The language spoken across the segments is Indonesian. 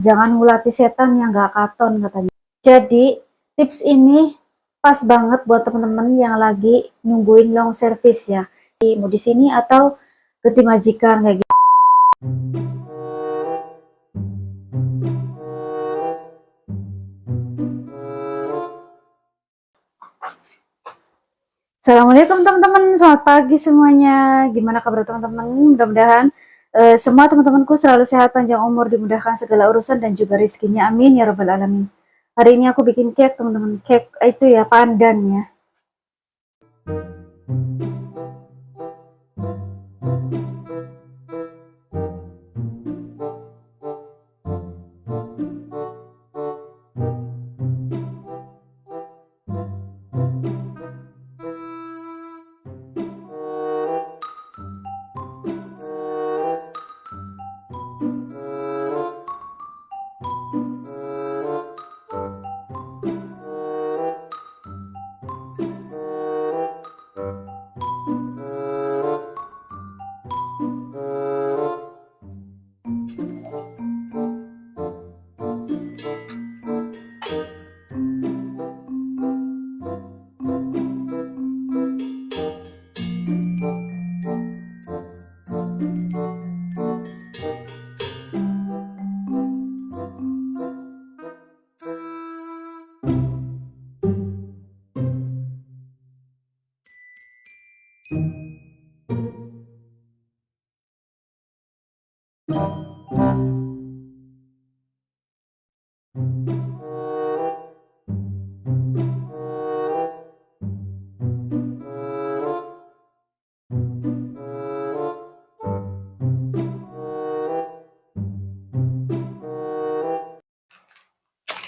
Jangan ngulati setan yang gak katon katanya. Jadi tips ini pas banget buat teman-teman yang lagi nungguin long service ya. Mau di sini atau ganti majikan kayak gitu. Assalamualaikum teman-teman, selamat pagi semuanya. Gimana kabar teman-teman? Mudah-mudahan semua teman-temanku selalu sehat, panjang umur, dimudahkan segala urusan dan juga rezekinya. Amin ya rabbal alamin. Hari ini aku bikin cake teman-teman, cake itu ya pandan ya.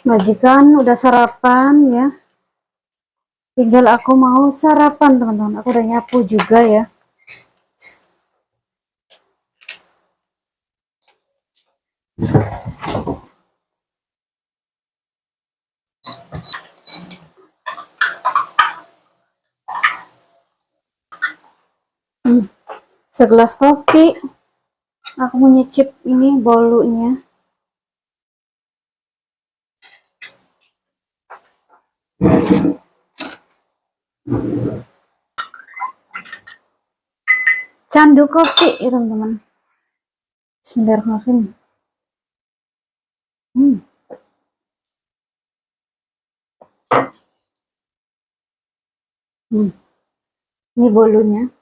Majikan udah sarapan ya. Tinggal aku mau sarapan teman-teman. Aku udah nyapu juga ya. Segelas kopi. Aku mau nyicip ini bolunya. Candu kopi ya teman-teman. Bismillahirrahmanirrahim. Ini bolunya.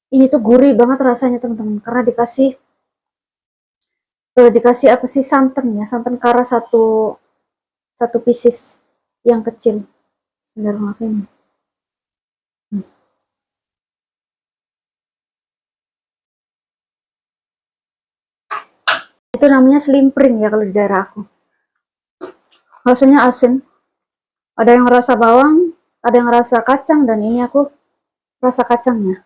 Ini tuh gurih banget rasanya teman-teman, karena dikasih apa sih, santan ya, santan kara satu pieces yang kecil. Bismillahirrahmanirrahim. Itu namanya slimpring ya kalau di daerah aku. Rasanya asin. Ada yang rasa bawang, ada yang rasa kacang, dan ini aku rasa kacangnya.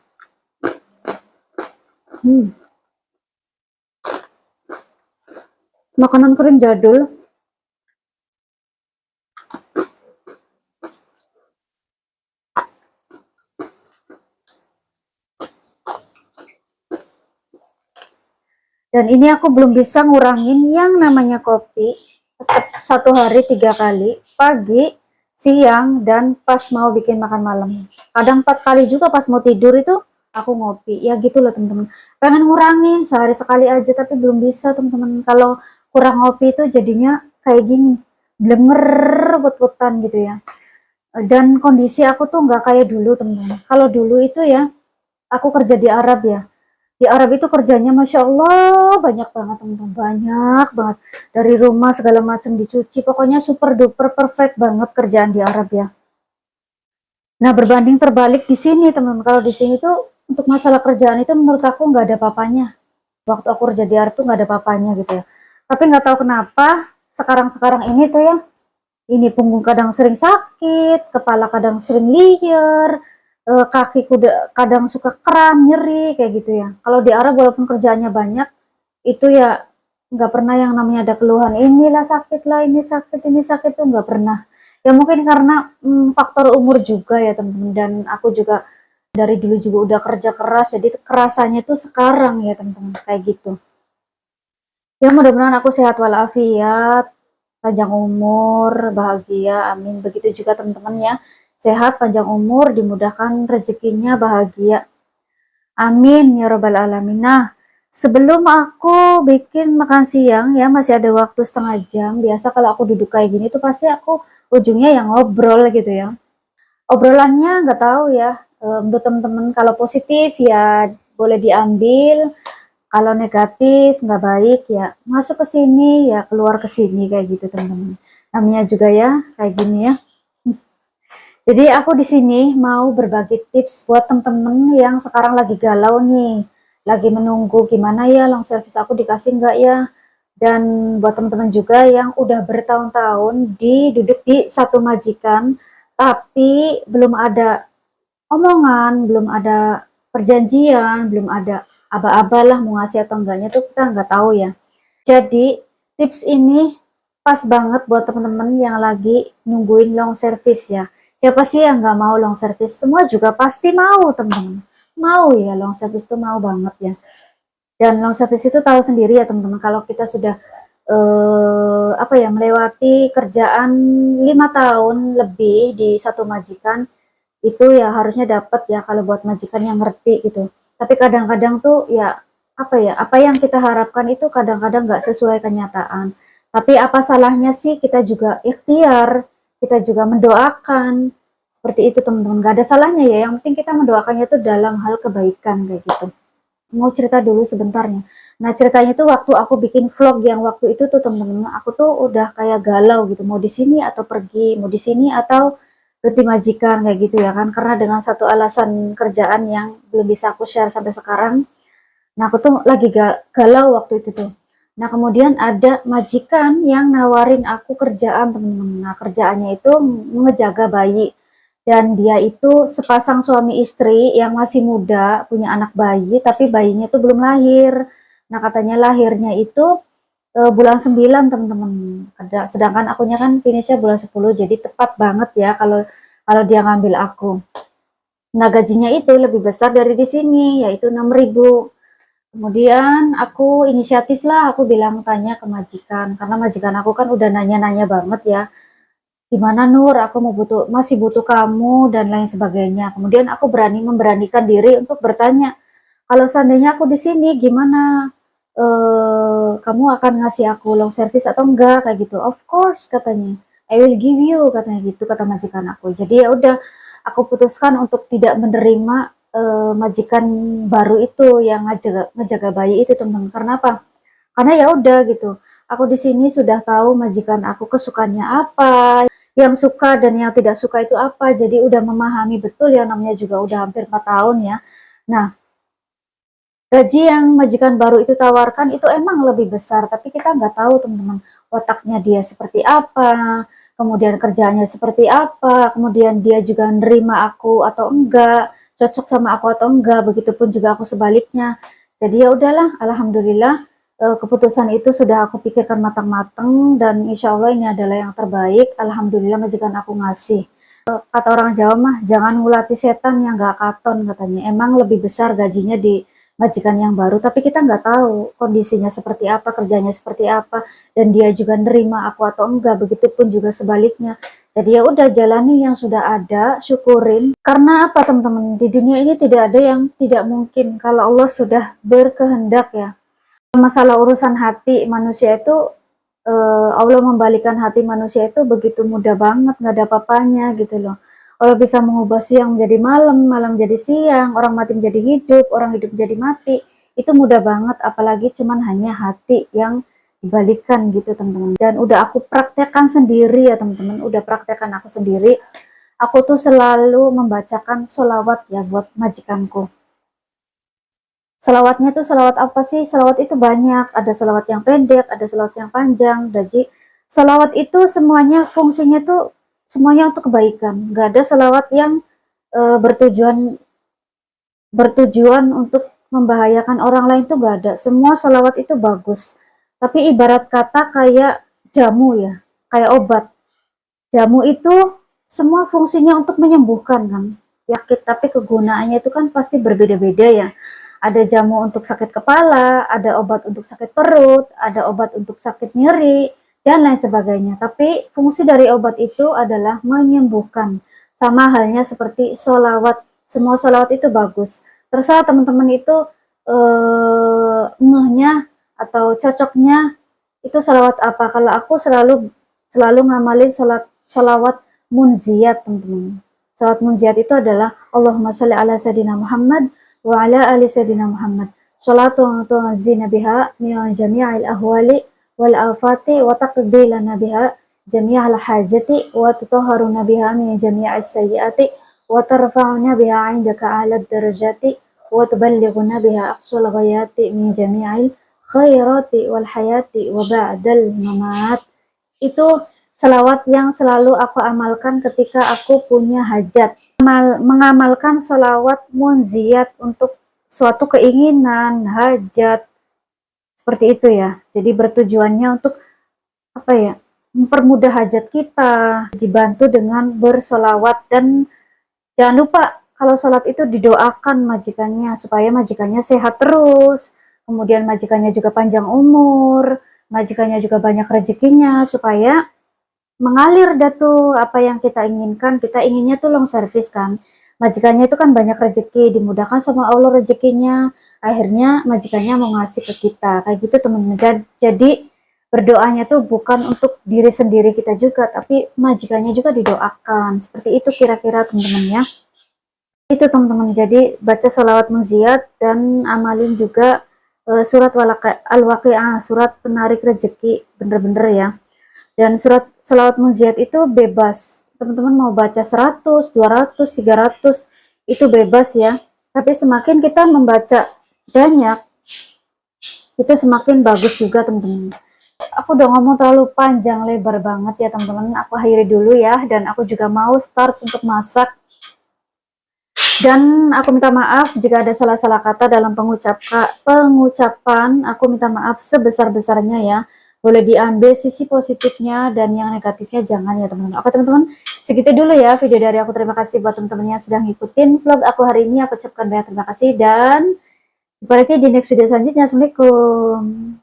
Makanan kering jadul. Dan ini aku belum bisa ngurangin yang namanya kopi. Tetap 1 hari 3 kali, pagi, siang, dan pas mau bikin makan malam. Kadang 4 kali juga pas mau tidur itu aku ngopi. Ya gitu loh teman-teman. Pengen ngurangin sehari sekali aja tapi belum bisa teman-teman. Kalau kurang ngopi itu jadinya kayak gini, blenger put-putan gitu ya. Dan kondisi aku tuh nggak kayak dulu teman-teman. Kalau dulu itu ya, aku kerja di Arab ya. Di Arab itu kerjanya Masya Allah banyak banget teman-teman, banyak banget. Dari rumah segala macam dicuci, pokoknya super duper perfect banget kerjaan di Arab ya. Nah berbanding terbalik di sini teman-teman, kalau di sini tuh untuk masalah kerjaan itu menurut aku nggak ada papanya. Waktu aku kerja di Arab tuh nggak ada papanya gitu ya. Tapi nggak tahu kenapa sekarang-sekarang ini tuh ya, ini punggung kadang sering sakit, kepala kadang sering liur, kaki kadang suka kram, nyeri kayak gitu ya. Kalau di Arab walaupun kerjaannya banyak, itu ya nggak pernah yang namanya ada keluhan inilah sakit lah, ini sakit tuh nggak pernah. Ya mungkin karena faktor umur juga ya teman-teman, dan aku juga dari dulu juga udah kerja keras, jadi kerasanya tuh sekarang ya teman-teman kayak gitu. Ya mudah-mudahan aku sehat walafiat, panjang umur, bahagia, amin. Begitu juga teman-teman ya, sehat, panjang umur, dimudahkan rezekinya, bahagia. Amin ya robbal alamin. Nah, sebelum aku bikin makan siang ya, masih ada waktu setengah jam. Biasa kalau aku duduk kayak gini tuh pasti aku ujungnya yang ngobrol gitu ya. Obrolannya nggak tahu ya, menurut teman-teman kalau positif ya boleh diambil, kalau negatif nggak baik ya masuk ke sini ya keluar ke sini kayak gitu teman-teman. Namanya juga ya kayak gini ya. Jadi aku di sini mau berbagi tips buat temen-temen yang sekarang lagi galau nih, lagi menunggu gimana ya long service aku dikasih nggak ya. Dan buat teman-teman juga yang udah bertahun-tahun duduk di satu majikan, tapi belum ada omongan, belum ada perjanjian, belum ada aba-aba lah mau ngasih atau enggaknya tuh kita nggak tahu ya. Jadi tips ini pas banget buat teman-teman yang lagi nungguin long service ya. Siapa sih yang nggak mau long service? Semua juga pasti mau teman-teman. Mau ya long service tuh mau banget ya. Dan long service itu tahu sendiri ya teman-teman kalau kita sudah apa ya melewati kerjaan 5 tahun lebih di satu majikan itu ya harusnya dapat ya kalau buat majikan yang ngerti gitu. Tapi kadang-kadang tuh ya apa yang kita harapkan itu kadang-kadang nggak sesuai kenyataan. Tapi apa salahnya sih kita juga ikhtiar, kita juga mendoakan seperti itu teman-teman. Gak ada salahnya ya. Yang penting kita mendoakannya itu dalam hal kebaikan kayak gitu. Mau cerita dulu sebentarnya. Nah ceritanya tuh waktu aku bikin vlog yang waktu itu tuh temen-temen aku tuh udah kayak galau gitu mau di sini atau pergi, mau di sini atau ganti majikan kayak gitu ya kan karena dengan satu alasan kerjaan yang belum bisa aku share sampai sekarang. Nah aku tuh lagi galau waktu itu tuh. Nah kemudian ada majikan yang nawarin aku kerjaan temen-temen. Nah kerjaannya itu ngejaga bayi dan dia itu sepasang suami istri yang masih muda, punya anak bayi, tapi bayinya itu belum lahir. Nah, katanya lahirnya itu bulan 9 teman-teman. Sedangkan akunya kan finishnya bulan 10, jadi tepat banget ya kalau kalau dia ngambil aku. Nah, gajinya itu lebih besar dari di sini, yaitu 6.000. Kemudian aku inisiatif lah, aku bilang tanya ke majikan, karena majikan aku kan udah nanya-nanya banget ya gimana Nur, aku mau masih butuh kamu dan lain sebagainya. Kemudian aku memberanikan diri untuk bertanya, kalau seandainya aku di sini gimana? Kamu akan ngasih aku long service atau enggak kayak gitu? Of course katanya. I will give you katanya gitu kata majikan aku. Jadi ya udah aku putuskan untuk tidak menerima majikan baru itu yang ngejaga bayi itu teman-teman. Karena apa? Karena ya udah gitu. Aku di sini sudah tahu majikan aku kesukaannya apa, yang suka dan yang tidak suka itu apa. Jadi udah memahami betul ya namanya juga udah hampir 4 tahun ya. Nah, gaji yang majikan baru itu tawarkan itu emang lebih besar, tapi kita nggak tahu teman-teman otaknya dia seperti apa, kemudian kerjanya seperti apa, kemudian dia juga nerima aku atau enggak, cocok sama aku atau enggak, begitupun juga aku sebaliknya. Jadi ya udahlah, alhamdulillah keputusan itu sudah aku pikirkan matang-matang dan insya Allah ini adalah yang terbaik. Alhamdulillah majikan aku ngasih. Kata orang Jawa mah jangan ngulati setan yang gak katon katanya. Emang lebih besar gajinya di majikan yang baru, tapi kita nggak tahu kondisinya seperti apa, kerjanya seperti apa, dan dia juga nerima aku atau enggak, begitupun juga sebaliknya. Jadi ya udah jalani yang sudah ada, syukurin. Karena apa teman-teman, di dunia ini tidak ada yang tidak mungkin kalau Allah sudah berkehendak ya. Masalah urusan hati manusia itu Allah membalikan hati manusia itu begitu mudah banget, nggak ada apa-apanya gitu loh. Allah bisa mengubah siang menjadi malam, malam menjadi siang, orang mati menjadi hidup, orang hidup menjadi mati. Itu mudah banget, apalagi cuman hanya hati yang dibalikan gitu teman-teman. Dan udah aku praktekkan sendiri ya teman-teman, udah praktekkan aku sendiri. Aku tuh selalu membacakan sholawat ya buat majikanku. Selawatnya tuh selawat apa sih? Selawat itu banyak, ada selawat yang pendek, ada selawat yang panjang. Jadi selawat itu semuanya fungsinya tuh semuanya untuk kebaikan. Gak ada selawat yang bertujuan untuk membahayakan orang lain tuh gak ada. Semua selawat itu bagus. Tapi ibarat kata kayak jamu ya, kayak obat. Jamu itu semua fungsinya untuk menyembuhkan kan penyakit, tapi kegunaannya itu kan pasti berbeda-beda ya. ada jamu untuk sakit kepala, ada obat untuk sakit perut, ada obat untuk sakit nyeri, dan lain sebagainya. Tapi fungsi dari obat itu adalah menyembuhkan. Sama halnya seperti sholawat. Semua sholawat itu bagus. Terserah teman-teman itu ngehnya atau cocoknya itu sholawat apa. Kalau aku selalu ngamalin sholawat munziyat, teman-teman. Sholawat munziyat itu adalah Allahumma sholli ala sayyidina Muhammad wa ala ali sayyidina Muhammad. Sholatu tu'azzina biha min jami'il ahwali wal afati wa taqbilana biha jami'al hajati wa tutahharuna biha min jami'is sayyiati wa tarfa'una biha 'indaka 'ala darajati wa tuballighuna biha aqsal ghayati min jami'il khairati wal hayati wa ba'dal mamat. Itu selawat yang selalu aku amalkan ketika aku punya hajat. Mengamalkan selawat munziyat untuk suatu keinginan, hajat, seperti itu ya. Jadi bertujuannya untuk apa ya, mempermudah hajat kita, dibantu dengan bersolawat. Dan jangan lupa kalau sholat itu didoakan majikannya supaya majikannya sehat terus, kemudian majikannya juga panjang umur, majikannya juga banyak rezekinya, supaya mengalir dah tuh apa yang kita inginkan. Kita inginnya tuh long service kan, majikannya itu kan banyak rezeki, dimudahkan sama Allah rezekinya, akhirnya majikannya mau ngasih ke kita, kayak gitu teman-teman. Jadi berdoanya tuh bukan untuk diri sendiri kita juga, tapi majikannya juga didoakan. Seperti itu kira-kira teman-teman ya. Itu teman-teman, jadi baca sholawat munziyat dan amalin juga surat al-waqi'ah, surat penarik rezeki, bener-bener ya. Dan surat sholawat munziyat itu bebas, teman-teman mau baca 100, 200, 300 itu bebas ya. Tapi semakin kita membaca banyak, itu semakin bagus juga teman-teman. Aku udah ngomong terlalu panjang lebar banget ya teman-teman, aku akhiri dulu ya. Dan aku juga mau start untuk masak. Dan aku minta maaf jika ada salah-salah kata dalam pengucapan. Aku minta maaf sebesar-besarnya ya. Boleh diambil sisi positifnya dan yang negatifnya jangan ya teman-teman. Oke teman-teman, segitu dulu ya video dari aku. Terima kasih buat teman-teman yang sudah ngikutin vlog aku hari ini. Aku ucapkan banyak terima kasih dan jumpa lagi di next video selanjutnya. Assalamualaikum.